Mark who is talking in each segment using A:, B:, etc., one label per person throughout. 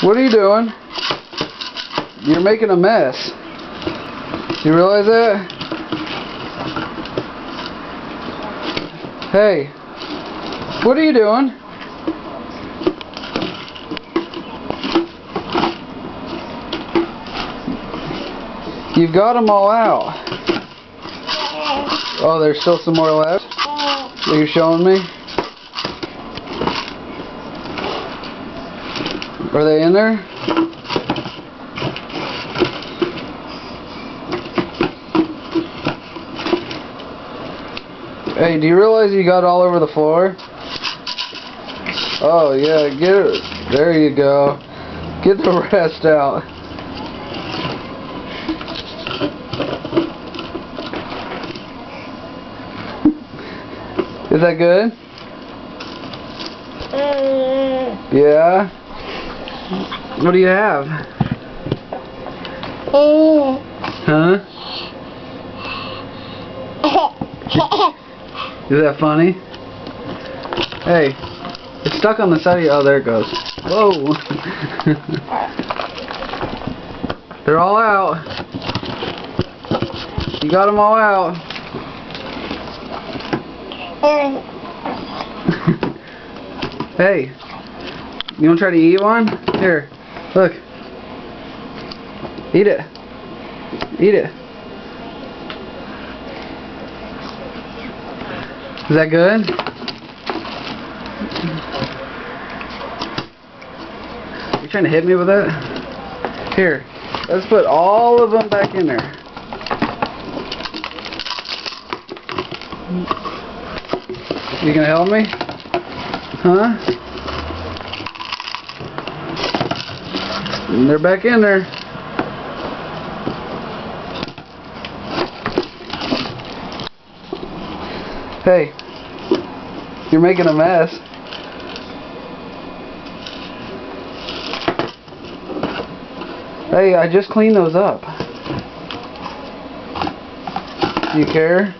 A: What are you doing? You're making a mess. You realize that? Hey, what are you doing? You've got them all out. Oh, there's still some more left? That you're showing me? Are they in there? Hey, do you realize you got all over the floor? Oh yeah, get it. There you go. Get the rest out. Is that good? Yeah? What do you have? Huh? Is that funny? Hey, it's stuck on the side of you. Oh, there it goes. Whoa! They're all out. You got them all out. Hey, you want to try to eat one? Here, look. Eat it. Eat it. Is that good? You trying to hit me with that? Here, let's put all of them back in there. You gonna help me? Huh? And they're back in there. Hey, you're making a mess. Hey, I just cleaned those up. Do you care?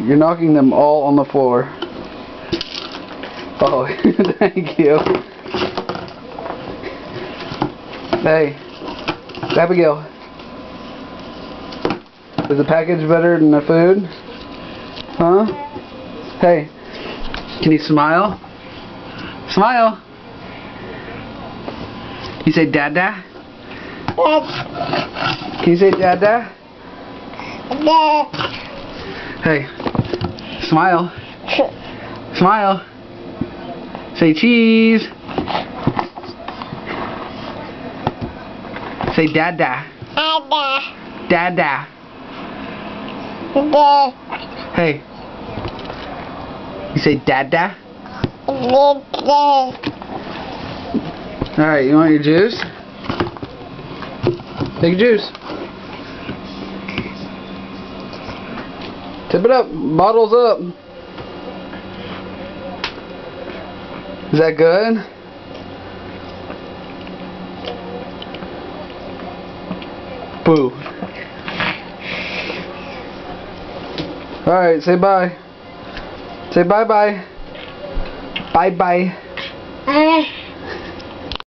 A: You're knocking them all on the floor. Oh, thank you. Hey, Abigail. Is the package better than the food? Huh? Hey, can you smile? Smile. Can you say Dada? Can you say Dada? Hey, smile. Smile. Say cheese. Say Dada. Dada. Hey. You say Dada? Alright, you want your juice? Take your juice. Tip it up. Bottles up. Is that good? Boo. Alright, say bye. Say bye-bye. Bye-bye.